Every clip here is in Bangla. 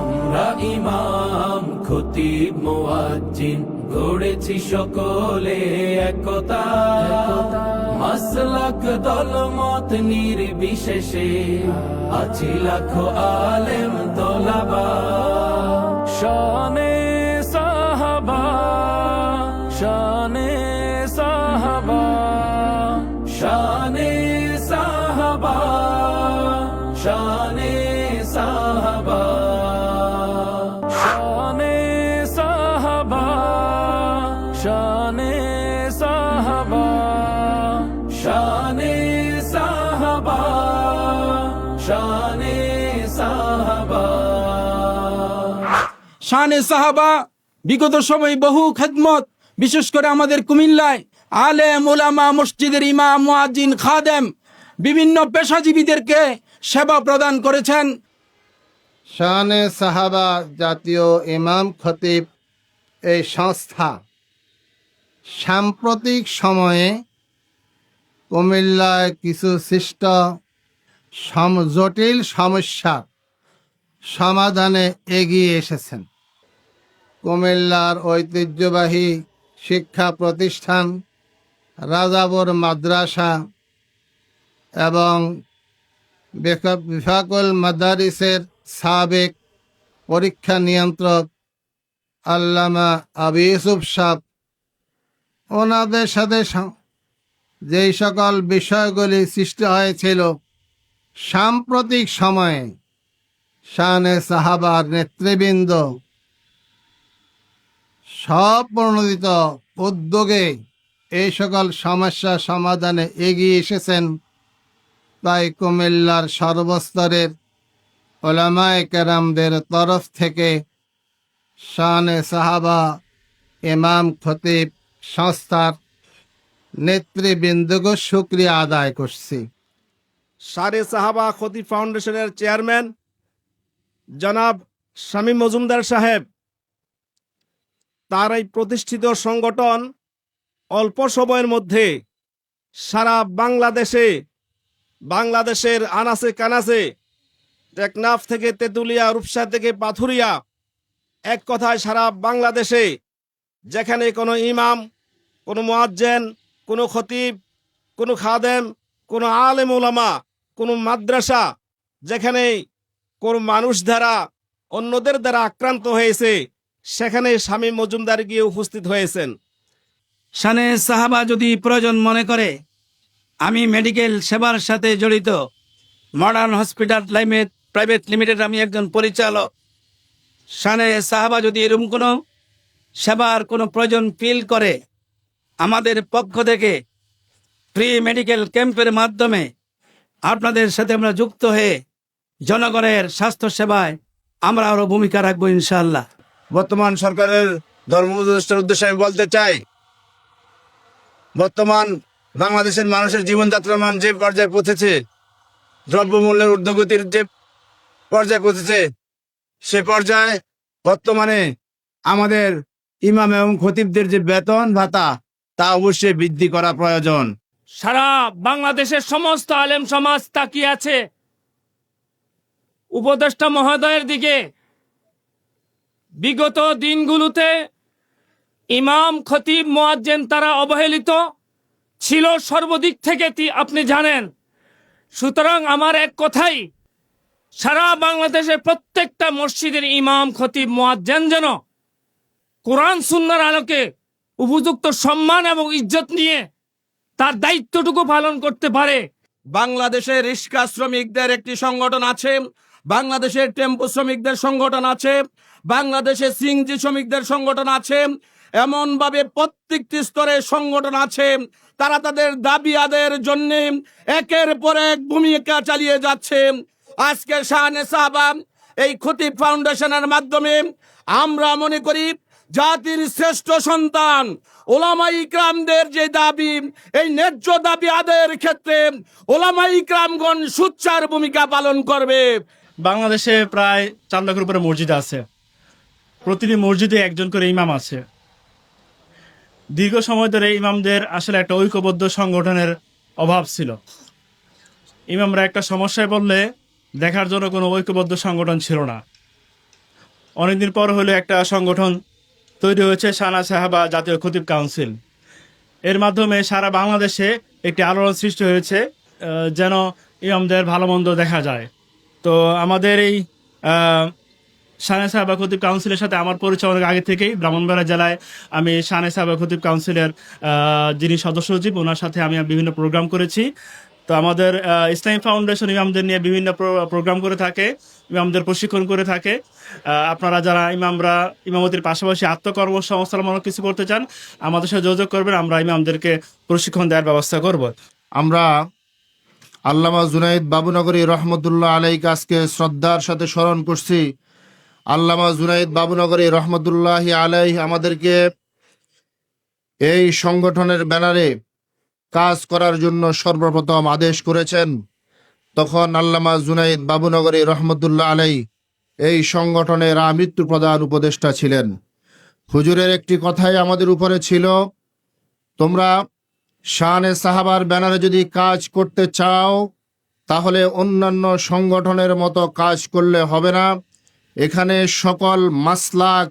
আমরা ইমাম খতিব মুয়াজ্জিন গড়েছি সকলে একতা, মাসলাক দলমত নির্বিশেষে আছি লাখো আলেম তোলাবা। শানে সাহাবা, শানে সাহাবা, শানে সাহাবা, শানে সাহাবা, শানে সাহাবা, শানে সাহাবা, শানে সাহাবা, শানে সাহাবা। শানে সাহাবা বিগত সময় বহু খেদমত, বিশেষ করে আমাদের কুমিল্লায় আলেম ওলামা, মসজিদের ইমাম, মুয়াজ্জিন, খাদেম বিভিন্ন পেশাজীবীদেরকে সেবা প্রদান করেছেন। শানে সাহাবা জাতীয় ইমাম খতিব এই সংস্থা সাম্প্রতিক সময়ে কুমিল্লায় কিছু সৃষ্ট জটিল সমস্যা সমাধানে এগিয়ে এসেছেন। কুমিল্লার ঐতিহ্যবাহী শিক্ষা প্রতিষ্ঠান রাজাবর মাদ্রাসা এবং বিফাকুল মাদারিসের সাবেক পরীক্ষা নিয়ন্ত্রক আল্লামা আবু ইউসুফ সাহেব, ওনাদের সাথে যেই সকল বিষয়গুলি সৃষ্টি হয়েছিল সাম্প্রতিক সময়ে শানে সাহাবার নেতৃবৃন্দ স্বপ্রণোদিত উদ্যোগে এই সকল সমস্যা সমাধানে এগিয়ে এসেছেন। তাই কুমিল্লার সর্বস্তরের উলামায়ে কেরামদের তরফ থেকে শানে সাহাবা ইমাম খতিব সংস্থার নেতৃবৃন্দকে শুকরিয়া আদায় করছি। শানে সাহাবা খতিব ফাউন্ডেশনের চেয়ারম্যান জনাব শামীম মজুমদার সাহেব, তার এই প্রতিষ্ঠিত সংগঠন অল্প সময়ের মধ্যে সারা বাংলাদেশের আনাচে কানাচে, টেকনাফ থেকে তেঁতুলিয়া, রূপসা থেকে পাথুরিয়া, এক কথায় সারা বাংলাদেশে যেখানে কোনো ইমাম, কোনো মুয়াজ্জিন, কোনো খতিব, কোনো খাদেম, কোনো আলেম ওলামা, কোনো মাদ্রাসা, যেখানে কোনো মানুষ দ্বারা অন্যদের দ্বারা আক্রান্ত হয়েছে সেখানে শামীম মজুমদার গিয়ে উপস্থিত হয়েছেন। শানে সাহাবা যদি প্রয়োজন মনে করে, আমি মেডিকেল সেবার সাথে জড়িত মডার্ন হসপিটাল প্রাইভেট লিমিটেড, আমি একজন পরিচালক। শানে সাহাবা যদি এরকম কোনো সেবার কোনো প্রয়োজন ফিল করে, আমাদের পক্ষ থেকে ফ্রি মেডিকেল ক্যাম্পের মাধ্যমে আপনাদের সাথে আমরা যুক্ত হয়ে জনগণের স্বাস্থ্য সেবায় আমরা আরো ভূমিকা রাখবো ইনশাআল্লাহ। বর্তমান সরকারের ধর্ম উপদেষ্টার উদ্দেশ্যে আমি বলতে চাই, বর্তমান বাংলাদেশের মানুষের জীবনযাত্রার মান যে পর্যায়ে পৌঁছেছে, দ্রব্যমূল্যের ঊর্ধ্বগতির যে পর্যায়ে পৌঁছেছে, সে পর্যায়ে বর্তমানে আমাদের ইমাম এবং খতিবদের যে বেতন ভাতা তা অবশ্যই বৃদ্ধি করা প্রয়োজন। সারা বাংলাদেশের সমস্ত আলেম সমাজ তাকিয়ে আছে উপদেষ্টা মহোদয়ের দিকে। বিগত দিনগুলোতে ইমাম, খতিব, মুয়াজ্জিন তারা অবহেলিত ছিল সর্বদিক থেকে, আপনি জানেন। সুতরাং আমার এক কথাই, সারা বাংলাদেশের প্রত্যেকটা মসজিদের ইমাম, খতিব, মুয়াজ্জিন যেন কোরআন সুন্নাহর আলোকে উপযুক্ত সম্মান এবং ইজ্জত নিয়ে তার দায়িত্বটুকু পালন করতে পারে। বাংলাদেশের রিক্সা শ্রমিকদের একটি সংগঠন আছে, বাংলাদেশের টেম্পো শ্রমিকদের সংগঠন আছে, বাংলাদেশের সিএনজি শ্রমিকদের সংগঠন আছে, এমনভাবে প্রত্যেকটি স্তরে সংগঠন আছে। তারা তাদের দাবি আদায়ের জন্য একের পর এক ভূমিকা চালিয়ে যাচ্ছে। আজকে শানে সাহাবা এই খতিব ফাউন্ডেশনের মাধ্যমে আমরা মনে করি জাতির শ্রেষ্ঠ সন্তান ওলামা ইকরামদের যে দাবি, এই ন্যায্য দাবি আদায়ের ক্ষেত্রে ওলামা ইকরামগণ সুচ্চার ভূমিকা পালন করবে। বাংলাদেশে প্রায় 4 লাখের উপরে মসজিদ আছে, প্রতিটি মসজিদে একজন করে ইমাম আছে। দীর্ঘ সময় ধরে ইমামদের আসলে একটা ঐক্যবদ্ধ সংগঠনের অভাব ছিল। ইমামরা একটা সমস্যায় বললে দেখার জন্য কোনো ঐক্যবদ্ধ সংগঠন ছিল না। অনেকদিন পর হলো একটা সংগঠন তৈরি হয়েছে শাহনাজ সাহাবা জাতীয় খতিব কাউন্সিল। এর মাধ্যমে সারা বাংলাদেশে একটি আলোড়ন সৃষ্টি হয়েছে, যেন ইমামদের ভালো মন্দ দেখা যায়। তো আমাদের এই শাহনাজ সাহাবা খতিব কাউন্সিলের সাথে আমার পরিচয় অনেক আগে থেকেই। ব্রাহ্মণবাড়িয়া জেলায় আমি শাহনাজ সাহাবা খতিব কাউন্সিলের যিনি সদস্য সচিব, ওনার সাথে আমি বিভিন্ন প্রোগ্রাম করেছি। তো আমাদের ইসলামী ফাউন্ডেশন ইমামদের নিয়ে বিভিন্ন প্রোগ্রাম করে থাকে, ইমামদের প্রশিক্ষণ করে থাকে। আপনারা যারা ইমামরা ইমামতির পাশাপাশি আত্মকর্মসংস্থানমূলক কিছু করতে চান, আমাদের সাথে যোগাযোগ করবেন, আমরা ইমামদেরকে প্রশিক্ষণ দেওয়ার ব্যবস্থা করব। আমরা আল্লামা জুনাইদ বাবুনগরী রহমতুল্লাহ আলাইকে আজকে শ্রদ্ধার সাথে স্মরণ করছি। আল্লামা জুনাইদ বাবুনগরী রহমতুল্লাহ আলাই আমাদেরকে এই সংগঠনের ব্যানারে কাজ করার জন্য সর্বপ্রথম আদেশ করেছেন। তখন আল্লামা জুনাইদ বাবুনগরী রহমতুল্লাহ আলাই এই সংগঠনের আমৃত্যু প্রধান উপদেষ্টা ছিলেন। হুজুরের একটি কথাই আমাদের উপরে ছিল, তোমরা শানে সাহাবার ব্যানারে যদি কাজ করতে চাও তাহলে অন্যান্য সংগঠনের মতো কাজ করলে হবে না। এখানে সকল মাসলাক,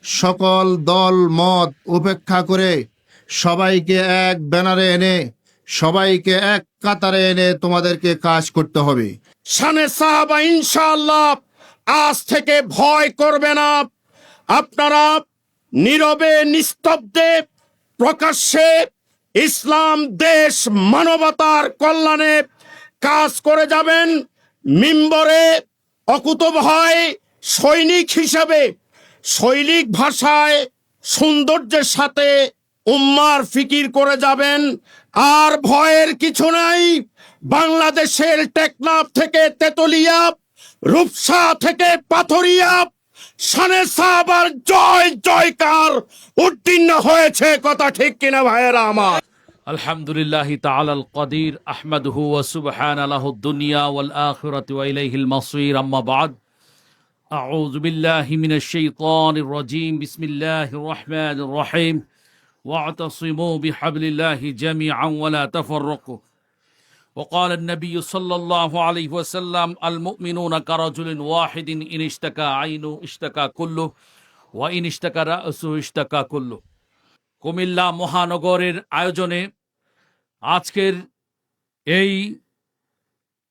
সকল দল মত উপেক্ষা করে সবাইকে এক ব্যানারে এনে, সবাইকে এক কাতারে এনে তোমাদেরকে কাজ করতে হবে। শানে সাহাবা ইনশাআল্লাহ আজ থেকে ভয় করবে না। আপনারা নীরবে নিস্তব্ধে প্রকাশ্যে ইসলাম, দেশ, মানবতার কল্যাণে কাজ করে যাবেন। মিম্বরে অকুতোভয় সৈনিক হিসেবে শৈলিক ভাষায় সৌন্দর্যের সাথে উম্মার ফিকির করে যাবেন। আর ভয়ের কিছু নাই। বাংলাদেশের টেকনাফ থেকে তেতুলিয়া, রূপসা থেকে পাথরিয়া শানে সাহাবার জয় জয়কার উদ্দীর্ণ হয়েছে। কথা ঠিক কিনা ভাইয়েরা আমার? আলহামদুলিল্লাহ তাআলাল কদির আহমাদুহু ওয়া সুবহানা লাহুদ দুনিয়া ওয়াল আখিরাতু ওয়া ইলাইহিল মাসির, আম্মা বাদ। আউযু বিল্লাহি মিনাশ শাইতানির রাজীম। বিসমিল্লাহির রহমানির রহিম। ওয়া'তাসিমু বিহাবলিল্লাহি জামিআন ওয়া লা তাফাররাকু। وقال النبي صلى الله عليه وسلم المؤمنون كرجل واحد إن اشتكى عينه اشتكى كله وإن اشتكى رأسه اشتكى كله। কুমিল্লা মহানগরের আয়োজনে আজকের এই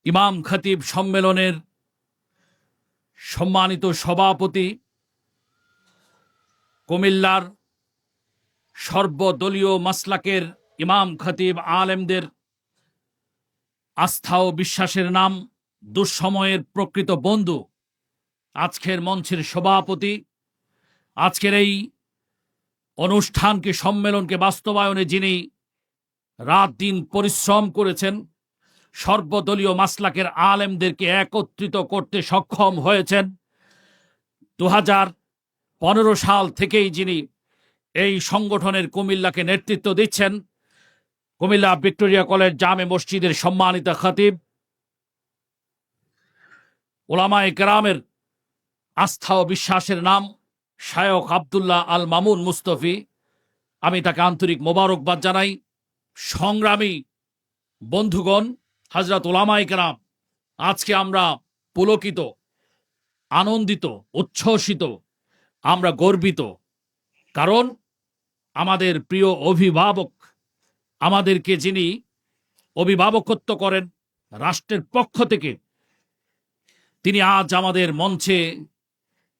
ইমাম খতিব সম্মেলনের সম্মানিত সভাপতি, কুমিল্লার সর্বদলীয় মাসলাকের ইমাম খতিব আলেমদের আস্থা ও বিশ্বাসের নাম, দুঃসময়ের প্রকৃত বন্ধু, আজকের মঞ্চের সভাপতি, আজকের এই অনুষ্ঠানকে, সম্মেলনকে বাস্তবায়নে যিনি রাত দিন পরিশ্রম করেছেন, সর্বদলীয় মাসলাকের আলেমদেরকে একত্রিত করতে সক্ষম হয়েছেন। 2015 সাল থেকেই যিনি এই সংগঠনের কুমিল্লাকে নেতৃত্ব দিচ্ছেন, কুমিল্লা ভিক্টোরিয়া কলেজ জামে মসজিদের সম্মানিত খতিব, উলামায়ে কেরামের আস্থা ও বিশ্বাসের নাম শায়খ আব্দুল্লাহ আল মামুন মুস্তফি, আমি তাকে আন্তরিক মোবারকবাদ জানাই। সংগ্রামী বন্ধুগণ, হযরত উলামায়ে কেরাম, আজকে আমরা পুলকিত, আনন্দিত, উচ্ছ্বসিত, আমরা গর্বিত। কারণ আমাদের প্রিয় অভিভাবক, আমাদেরকে যিনি অভিভাবকত্ব করেন রাষ্ট্রের পক্ষ থেকে, তিনি আজ আমাদের মঞ্চে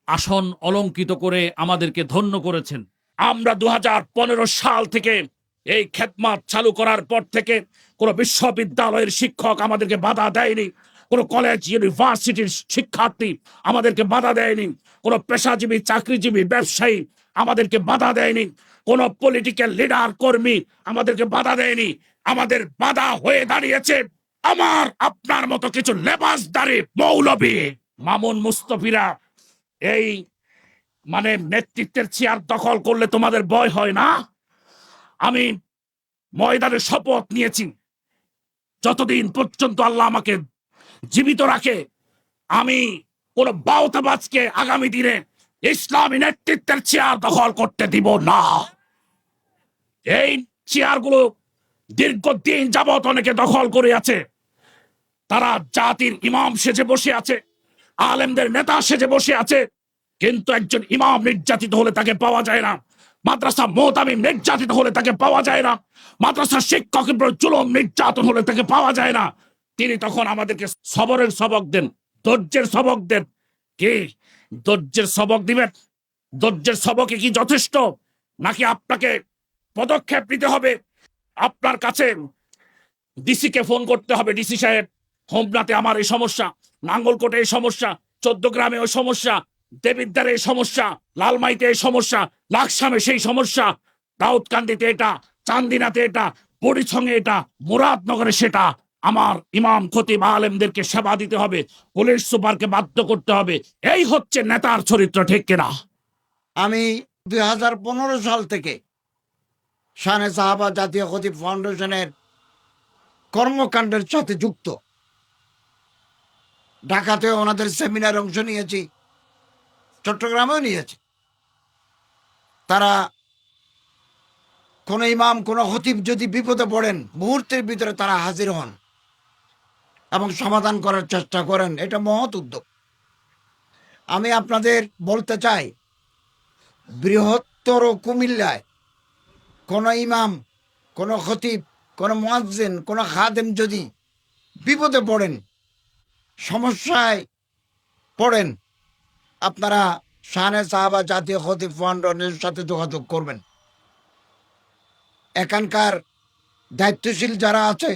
আসন অলঙ্কিত করে আমাদেরকে ধন্য করেছেন। আমরা 2015 সাল থেকে এই খেদমাত চালু করার পর থেকে কোনো বিশ্ববিদ্যালয়ের শিক্ষক আমাদেরকে বাধা দেয়নি, কোনো কলেজ ইউনিভার্সিটির শিক্ষার্থী আমাদেরকে বাধা দেয়নি, কোনো পেশাজীবী, চাকরিজীবী, ব্যবসায়ী আমাদেরকে বাধা দেয়নি, কোনো পলিটিক্যাল লিডার, কর্মী আমাদেরকে বাধা দেয়নি। আমাদের বাধা হয়ে দাঁড়িয়েছে আমার আপনার মতো কিছু লেবাসদারি মৌলবী মামুন মুস্তফিরা। এই নেতৃত্বের চেয়ার দখল করলে তোমাদের ভয় হয় না? আমি ময়দানে শপথ নিয়েছি, যতদিন পর্যন্ত আল্লাহ আমাকে জীবিত রাখে আমি কোন বাউতাবাজকে আগামী দিনে ইসলামী নেতৃত্বের চেয়ার দখল করতে দিব না। এই চেয়ারগুলো দীর্ঘদিন যাবৎ অনেকে দখল করে আছে। তারা জাতির ইমাম সেজে বসে আছে, আলেমদের নেতা সেজে বসে আছে, কিন্তু একজন ইমাম নির্যাতিত হলে তাকে পাওয়া যায় না, মাদ্রাসা মোহতামিম নির্যাতিত হলে তাকে পাওয়া যায় না, মাদ্রাসা শিক্ষকের উপর জুলুম নির্যাতন হলে তাকে পাওয়া যায় না। তিনি তখন আমাদেরকে সবরের সবক দেন, ধৈর্যের সবক দেন। কি ধৈর্যের সবক দিবেন? ধৈর্যের সবকে কি যথেষ্ট, নাকি আপনাকে পদক্ষেপ নিতে হবে? আপনার কাছে ডিসি কে ফোন করতে হবে, ডিসি সাহেব হোমনাতে আমার এই সমস্যা, নাঙ্গলকোটে এই সমস্যা, 14 গ্রামে ওই সমস্যা, দেবিদ্দারে এই সমস্যা, লালমাইতে এই সমস্যা, লাকসামে সেই সমস্যা, দাউদকান্দিতে এটা, চান্দিনাতে এটা, পরিছঙে এটা, মুরাদনগরে সেটা। আমার ইমাম খতিব আলেমদেরকে সেবা দিতে হবে, পুলিশ সুপারকে বাধ্য করতে হবে। এই হচ্ছে নেতার চরিত্র, ঠিক কিনা? আমি 2015 সাল থেকে শানে সাহাবা জাতীয় খতিব ফাউন্ডেশনের কর্মকাণ্ডের সাথে যুক্ত। ঢাকাতে ওনাদের সেমিনার অংশ নিয়েছি, চট্টগ্রামেও নিয়েছি। তারা কোন ইমাম, কোন খতিব যদি বিপদে পড়েন, মুহূর্তের ভিতরে তারা হাজির হন এবং সমাধান করার চেষ্টা করেন। এটা মহৎ উদ্যোগ। আমি আপনাদের বলতে চাই, বৃহত্তর কুমিল্লায় কোন ইমাম, কোন খতিব, কোন মুয়াজ্জিন, কোন খাদেম যদি বিপদে পড়েন, সমস্যায় পড়েন, আপনারা শানে সাহাবা জাতীয় খতিব ফাউন্ডেশনের সাথে যোগাযোগ করবেন। এখানকার দায়িত্বশীল যারা আছে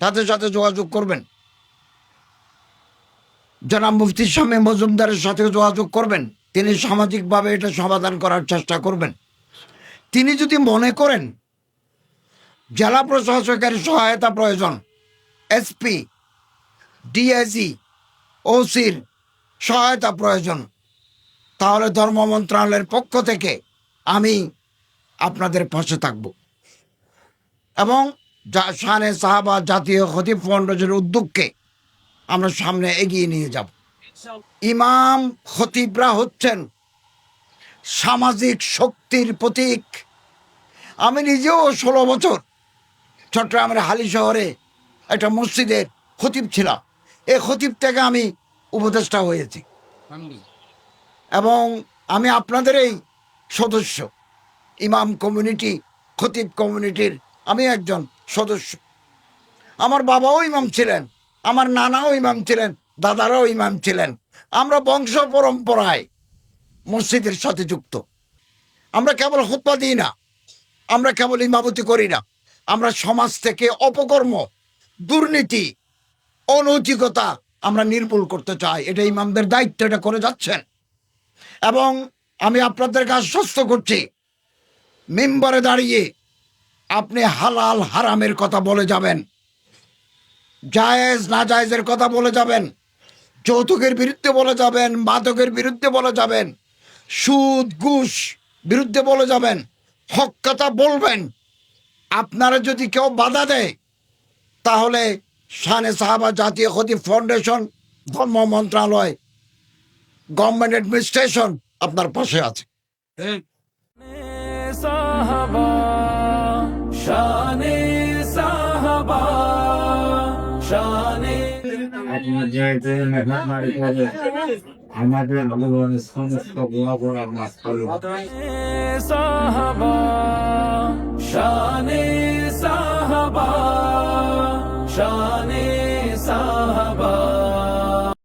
তাদের সাথে যোগাযোগ করবেন। জনাব মুফতি শামীম মজুমদারের সাথে যোগাযোগ করবেন। তিনি সামাজিকভাবে এটা সমাধান করার চেষ্টা করবেন। তিনি যদি মনে করেন জেলা প্রশাসকের সহায়তা প্রয়োজন, এসপি, ডিআইজি, ওসির সহায়তা প্রয়োজন, তাহলে ধর্ম মন্ত্রণালয়ের পক্ষ থেকে আমি আপনাদের পাশে থাকব এবং শানে সাহাবা জাতীয় খতিব ফাউন্ডেশনের উদ্যোগকে আমরা সামনে এগিয়ে নিয়ে যাব। ইমাম খতিবরা হচ্ছেন সামাজিক শক্তির প্রতীক। আমি নিজেও 16 বছর চট্টগ্রামের হালি শহরে একটা মসজিদের খতিব ছিলাম। এই খতিব থেকে আমি উপদেষ্টা হয়েছি এবং আমি আপনাদের এই সদস্য, ইমাম কমিউনিটি, খতিব কমিউনিটির আমি একজন সদস্য। আমার বাবাও ইমাম ছিলেন, আমার নানাও ইমাম ছিলেন, দাদারাও ইমাম ছিলেন। আমরা বংশ পরম্পরায় মসজিদের সাথে যুক্ত। আমরা কেবল খুতবা দিই না, আমরা কেবল ইমামতি করি না, আমরা সমাজ থেকে অপকর্ম, দুর্নীতি, অনৈতিকতা আমরা নির্মূল করতে চাই। এটা ইমামদের দায়িত্ব, এটা করে যাচ্ছেন। এবং আমি আপনাদেরকে আশ্বস্ত করছি, মিম্বরে দাঁড়িয়ে আপনি হালাল হারামের কথা বলে যাবেন, জায়েজ না জায়েজের কথা বলে যাবেন, যৌতুকের বিরুদ্ধে বলে যাবেন, মাদকের বিরুদ্ধে বলে যাবেন, সুদ ঘুষ বিরুদ্ধে বলে যাবেন, হক কথা বলবেন। আপনারা যদি কেউ বাধা দেয়, তাহলে শানে সাহাবা জাতীয় খতিব ফাউন্ডেশন, ধর্ম মন্ত্রণালয়, গভর্নমেন্ট অ্যাডমিনিস্ট্রেশন আপনার পাশে আছে। সাহাবা, শানে সাহাবা, শানে আমাদের ভগবানের সমস্ত গুণাগুণ মাফ করুন। সাহাবা, শানে সাহাবা, শানে সাহাবা।